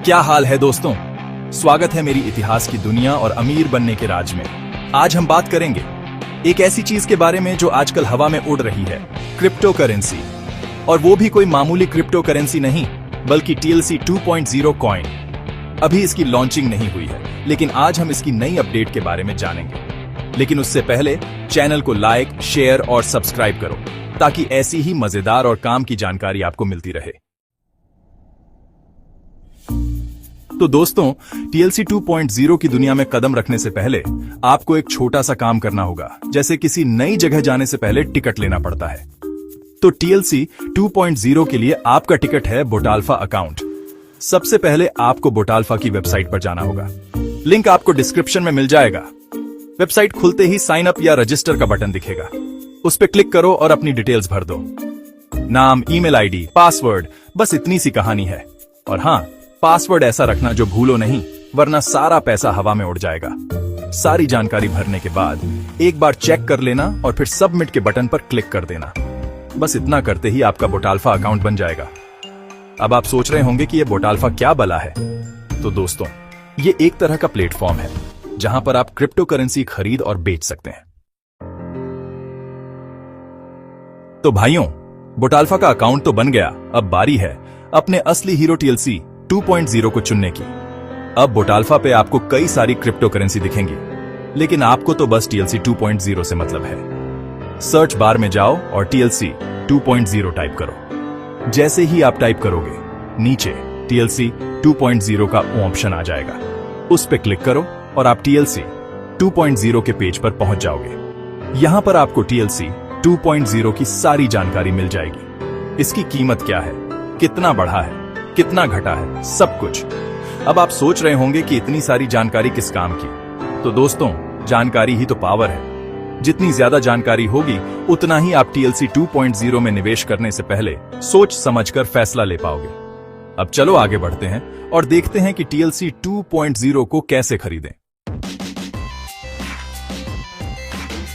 क्या हाल है दोस्तों, स्वागत है मेरी इतिहास की दुनिया और अमीर बनने के राज में। आज हम बात करेंगे एक ऐसी चीज के बारे में जो आजकल हवा में उड़ रही है, क्रिप्टो करेंसी। और वो भी कोई मामूली क्रिप्टो करेंसी नहीं, बल्कि TLC 2.0 कॉइन। अभी इसकी लॉन्चिंग नहीं हुई है, लेकिन आज हम इसकी नई अपडेट के बारे में जानेंगे। लेकिन उससे पहले चैनल को लाइक, शेयर और सब्सक्राइब करो, ताकि ऐसी ही मजेदार और काम की जानकारी आपको मिलती रहे। तो दोस्तों, TLC 2.0 की दुनिया में कदम रखने से पहले आपको एक छोटा सा काम करना होगा, जैसे किसी नई जगह जाने से पहले टिकट लेना पड़ता है। तो TLC 2.0 के लिए आपका टिकट है बोटाल्फा अकाउंट। सबसे पहले आपको बोटाल्फा की वेबसाइट पर जाना होगा। लिंक आपको डिस्क्रिप्शन में मिल जाएगा। वेबसाइट खुलते ही साइन अप या रजिस्टर का बटन दिखेगा, उस पर क्लिक करो और अपनी डिटेल्स भर दो। नाम, ईमेल आईडी, पासवर्ड, बस इतनी सी कहानी है। और हाँ, पासवर्ड ऐसा रखना जो भूलो नहीं, वरना सारा पैसा हवा में उड़ जाएगा। सारी जानकारी भरने के बाद एक बार चेक कर लेना और फिर सबमिट के बटन पर क्लिक कर देना। बस इतना करते ही आपका बोटाल्फा अकाउंट बन जाएगा। अब आप सोच रहे होंगे कि ये बोटाल्फा क्या बला है। तो दोस्तों, ये एक तरह का प्लेटफॉर्म है जहां पर आप क्रिप्टो करेंसी खरीद और बेच सकते हैं। तो भाइयों, बोटाल्फा का अकाउंट तो बन गया, अब बारी है अपने असली हीरो TLC 2.0 को चुनने की। अब बोटाल्फा पे आपको कई सारी क्रिप्टो करेंसी दिखेंगी, लेकिन आपको तो बस TLC 2.0 से मतलब है। सर्च बार में जाओ और TLC 2.0 टाइप करो। जैसे ही आप टाइप करोगे, नीचे TLC 2.0 का ऑप्शन आ जाएगा, उस पे क्लिक करो और आप TLC 2.0 के पेज पर पहुंच जाओगे। यहां पर आपको TLC 2.0 की सारी जानकारी मिल जाएगी। इसकी कीमत क्या है, कितना बढ़ा है, कितना घटा है, सब कुछ। अब आप सोच रहे होंगे कि इतनी सारी जानकारी किस काम की। तो दोस्तों, जानकारी ही तो पावर है। जितनी ज्यादा जानकारी होगी, उतना ही आप TLC 2.0 में निवेश करने से पहले सोच समझकर फैसला ले पाओगे। अब चलो आगे बढ़ते हैं और देखते हैं कि TLC 2.0 को कैसे खरीदें।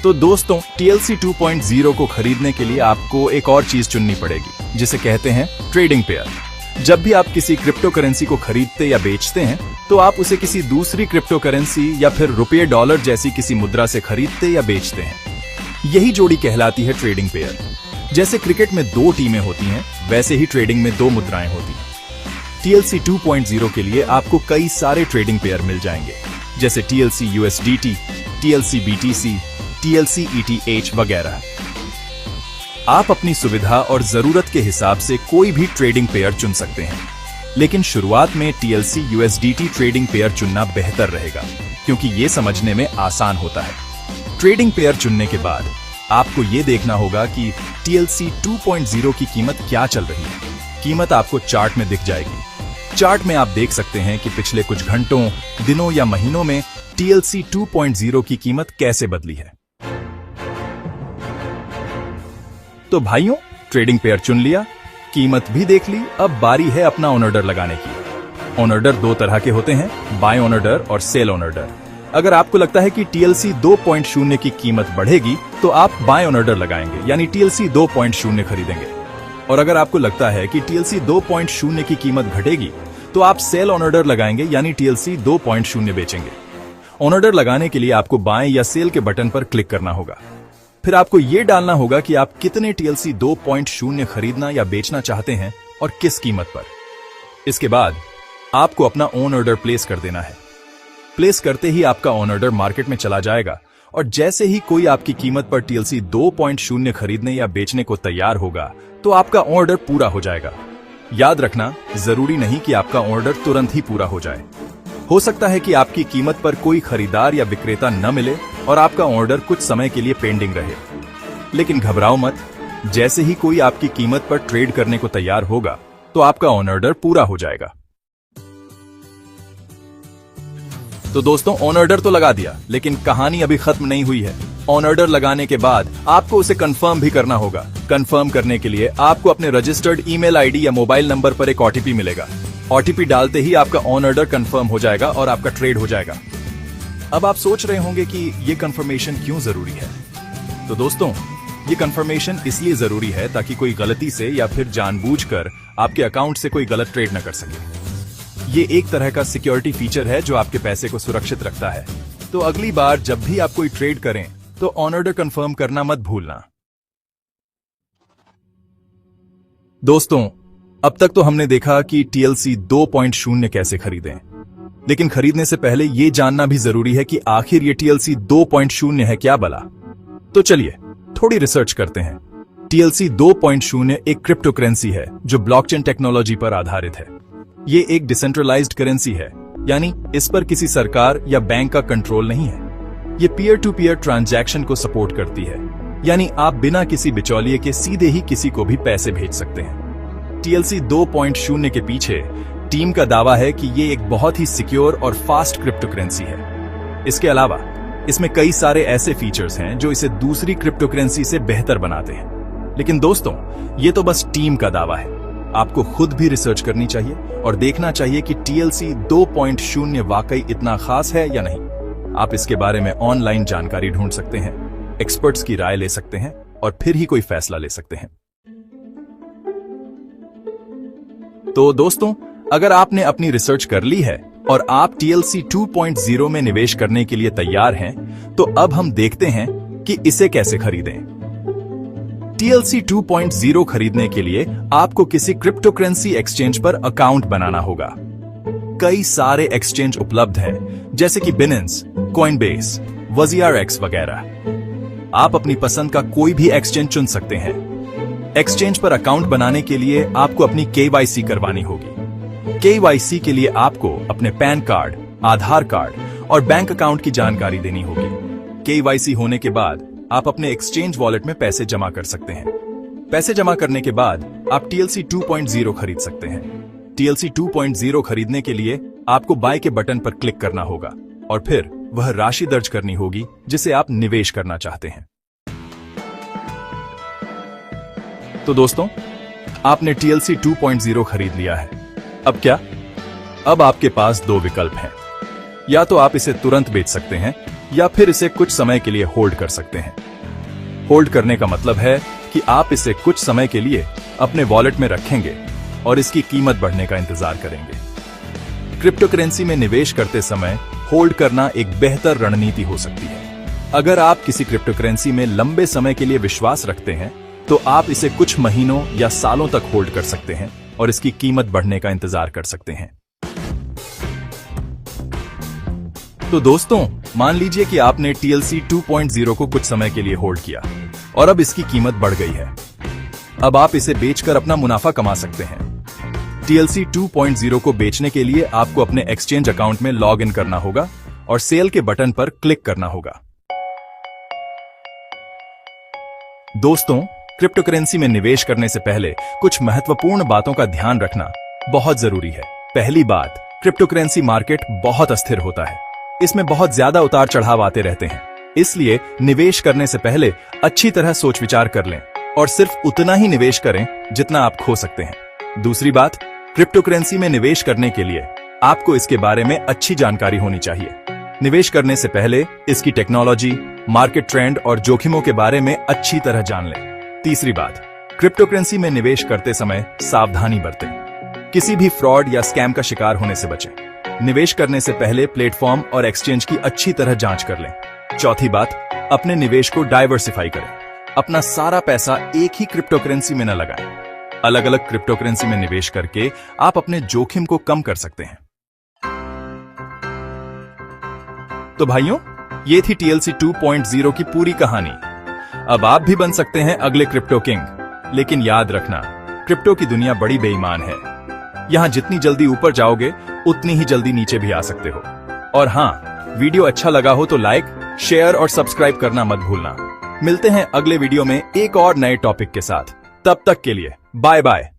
तो दोस्तों, TLC 2.0 को खरीदने के लिए आपको एक और चीज चुननी पड़ेगी, जिसे कहते हैं ट्रेडिंग पेयर। जब भी आप किसी क्रिप्टो करेंसी को खरीदते या बेचते हैं, तो आप उसे किसी दूसरी क्रिप्टो करेंसी या फिर रुपये, डॉलर जैसी किसी मुद्रा से खरीदते या बेचते हैं। यही जोड़ी कहलाती है ट्रेडिंग पेयर। जैसे क्रिकेट में 2 टीमें होती हैं, वैसे ही ट्रेडिंग में 2 मुद्राएं होती हैं। TLC 2.0 के लिए आपको कई सारे ट्रेडिंग पेयर मिल जाएंगे, जैसे TLC USDT, TLC BTC, TLC ETH वगैरह। आप अपनी सुविधा और जरूरत के हिसाब से कोई भी ट्रेडिंग पेयर चुन सकते हैं, लेकिन शुरुआत में TLC USDT ट्रेडिंग पेयर चुनना बेहतर रहेगा, क्योंकि ये समझने में आसान होता है। ट्रेडिंग पेयर चुनने के बाद आपको ये देखना होगा कि TLC 2.0 की कीमत क्या चल रही है। कीमत आपको चार्ट में दिख जाएगी। चार्ट में आप देख सकते हैं कि पिछले कुछ घंटों, दिनों या महीनों में TLC 2.0 की कीमत कैसे बदली है। तो भाइयों, ट्रेडिंग पेयर चुन लिया, कीमत भी देख ली, अब बारी है अपना ऑन ऑर्डर लगाने की। ऑन ऑर्डर 2 तरह के होते हैं, बाय ऑन ऑर्डर और सेल ऑन ऑर्डर। अगर आपको लगता है कि TLC 2.0 की कीमत बढ़ेगी, तो आप बाय ऑन ऑर्डर लगाएंगे, यानी TLC 2.0 खरीदेंगे। और अगर आपको लगता है कि TLC 2.0 की कीमत घटेगी, तो आप सेल ऑन ऑर्डर लगाएंगे, यानी TLC 2.0 बेचेंगे। ऑन ऑर्डर लगाने के लिए आपको बाय या सेल के बटन पर क्लिक करना होगा। फिर आपको यह डालना होगा कि आप कितने TLC 2.0 खरीदना या बेचना चाहते हैं और किस कीमत पर। इसके बाद आपको अपना ऑन ऑर्डर प्लेस कर देना है। प्लेस करते ही आपका ऑन ऑर्डर मार्केट में चला जाएगा, और जैसे ही कोई आपकी कीमत पर TLC 2.0 खरीदने या बेचने को तैयार होगा, तो आपका ऑर्डर पूरा हो जाएगा। याद रखना, जरूरी नहीं कि आपका ऑर्डर तुरंत ही पूरा हो जाए। हो सकता है कि आपकी कीमत पर कोई खरीदार या विक्रेता न मिले और आपका ऑर्डर कुछ समय के लिए पेंडिंग रहे। लेकिन घबराओ मत, जैसे ही कोई आपकी कीमत पर ट्रेड करने को तैयार होगा, तो आपका ऑन ऑर्डर पूरा हो जाएगा। तो दोस्तों, ऑन ऑर्डर तो लगा दिया, लेकिन कहानी अभी खत्म नहीं हुई है। ऑन ऑर्डर लगाने के बाद आपको उसे कंफर्म भी करना होगा। कंफर्म करने के लिए आपको अपने रजिस्टर्ड ईमेल आईडी या मोबाइल नंबर पर एक OTP मिलेगा। OTP डालते ही आपका ऑन ऑर्डर कंफर्म हो जाएगा और आपका ट्रेड हो जाएगा। अब आप सोच रहे होंगे कि ये कंफर्मेशन क्यों जरूरी है। तो दोस्तों, ये कंफर्मेशन इसलिए जरूरी है ताकि कोई गलती से या फिर जानबूझकर आपके अकाउंट से कोई गलत ट्रेड न कर सके। ये एक तरह का सिक्योरिटी फीचर है जो आपके पैसे को सुरक्षित रखता है। तो अगली बार जब भी आप कोई ट्रेड करें तो ऑन ऑर्डर कंफर्म करना मत भूलना। दोस्तों, अब तक तो हमने देखा कि TLC 2.0 कैसे खरीदें, लेकिन खरीदने से पहले यह जानना भी जरूरी है कि आखिर ये TLC 2.0 है क्या भला। तो चलिए थोड़ी रिसर्च करते हैं। TLC 2.0 एक क्रिप्टो करेंसी है जो ब्लॉकचेन टेक्नोलॉजी पर आधारित है। ये एक डिसेंट्रलाइज्ड करेंसी है, यानी इस पर किसी सरकार या बैंक का कंट्रोल नहीं है। ये पीयर टू पीयर ट्रांजैक्शन को सपोर्ट करती है, यानी आप बिना किसी बिचौलिए के सीधे ही किसी को भी पैसे भेज सकते हैं। TLC 2.0 के पीछे टीम का दावा है कि ये एक बहुत ही सिक्योर और फास्ट क्रिप्टो करेंसी है। इसके अलावा इसमें कई सारे ऐसे फीचर्स हैं जो इसे दूसरी क्रिप्टो करेंसी से बेहतर बनाते हैं। लेकिन दोस्तों, ये तो बस टीम का दावा है। आपको खुद भी रिसर्च करनी चाहिए और देखना चाहिए कि TLC 2.0 वाकई इतना खास है या नहीं। आप इसके बारे में ऑनलाइन जानकारी ढूंढ सकते हैं, एक्सपर्ट्स की राय ले सकते हैं और फिर ही कोई फैसला ले सकते हैं। तो दोस्तों, अगर आपने अपनी रिसर्च कर ली है और आप TLC 2.0 में निवेश करने के लिए तैयार हैं, तो अब हम देखते हैं कि इसे कैसे खरीदें। TLC 2.0 खरीदने के लिए आपको किसी क्रिप्टो करेंसी एक्सचेंज पर अकाउंट बनाना होगा। कई सारे एक्सचेंज उपलब्ध हैं, जैसे कि Binance, Coinbase, WazirX वगैरह। आप अपनी पसंद का कोई भी एक्सचेंज चुन सकते हैं। एक्सचेंज पर अकाउंट बनाने के लिए आपको अपनी KYC करवानी होगी। KYC के लिए आपको अपने पैन कार्ड, आधार कार्ड और बैंक अकाउंट की जानकारी देनी होगी। KYC होने के बाद आप अपने एक्सचेंज वॉलेट में पैसे जमा कर सकते हैं। पैसे जमा करने के बाद आप TLC 2.0 खरीद सकते हैं। TLC 2.0 खरीदने के लिए आपको बाय के बटन पर क्लिक करना होगा और फिर वह राशि दर्ज करनी होगी जिसे आप निवेश करना चाहते हैं। तो दोस्तों, आपने TLC 2.0 खरीद लिया है। अब क्या? अब आपके पास दो विकल्प हैं। या तो आप इसे तुरंत बेच सकते हैं या फिर इसे कुछ समय के लिए होल्ड कर सकते हैं। होल्ड करने का मतलब है कि आप इसे कुछ समय के लिए अपने वॉलेट में रखेंगे और इसकी कीमत बढ़ने का इंतजार करेंगे। क्रिप्टो करेंसी में निवेश करते समय होल्ड करना एक बेहतर रणनीति हो सकती है। अगर आप किसी क्रिप्टो करेंसी में लंबे समय के लिए विश्वास रखते हैं, तो आप इसे कुछ महीनों या सालों तक होल्ड कर सकते हैं और इसकी कीमत बढ़ने का इंतजार कर सकते हैं। तो दोस्तों, मान लीजिए कि आपने TLC 2.0 को कुछ समय के लिए होल्ड किया और अब इसकी कीमत बढ़ गई है। अब आप इसे बेचकर अपना मुनाफा कमा सकते हैं। TLC 2.0 को बेचने के लिए आपको अपने एक्सचेंज अकाउंट में लॉग इन करना होगा और सेल के बटन पर क्लिक करना होगा। दोस्तों, क्रिप्टो करेंसी में निवेश करने से पहले कुछ महत्वपूर्ण बातों का ध्यान रखना बहुत जरूरी है। पहली बात, क्रिप्टो करेंसी मार्केट बहुत अस्थिर होता है। इसमें बहुत ज्यादा उतार चढ़ाव आते रहते हैं, इसलिए निवेश करने से पहले अच्छी तरह सोच विचार कर लें और सिर्फ उतना ही निवेश करें जितना आप खो सकते हैं। दूसरी बात, क्रिप्टो करेंसी में निवेश करने के लिए आपको इसके बारे में अच्छी जानकारी होनी चाहिए। निवेश करने से पहले इसकी टेक्नोलॉजी, मार्केट ट्रेंड और जोखिमों के बारे में अच्छी तरह जान लें। तीसरी बात, क्रिप्टो करेंसी में निवेश करते समय सावधानी बरतें। किसी भी फ्रॉड या स्कैम का शिकार होने से बचें। निवेश करने से पहले प्लेटफॉर्म और एक्सचेंज की अच्छी तरह जांच कर लें। चौथी बात, अपने निवेश को डाइवर्सिफाई करें। अपना सारा पैसा एक ही क्रिप्टो करेंसी में न लगाएं। अलग अलग क्रिप्टो करेंसी में निवेश करके आप अपने जोखिम को कम कर सकते हैं। तो भाइयों, ये थी TLC 2.0 की पूरी कहानी। अब आप भी बन सकते हैं अगले क्रिप्टो किंग। लेकिन याद रखना, क्रिप्टो की दुनिया बड़ी बेईमान है। यहां जितनी जल्दी ऊपर जाओगे, उतनी ही जल्दी नीचे भी आ सकते हो। और हाँ, वीडियो अच्छा लगा हो तो लाइक, शेयर और सब्सक्राइब करना मत भूलना। मिलते हैं अगले वीडियो में एक और नए टॉपिक के साथ। तब तक के लिए बाय बाय।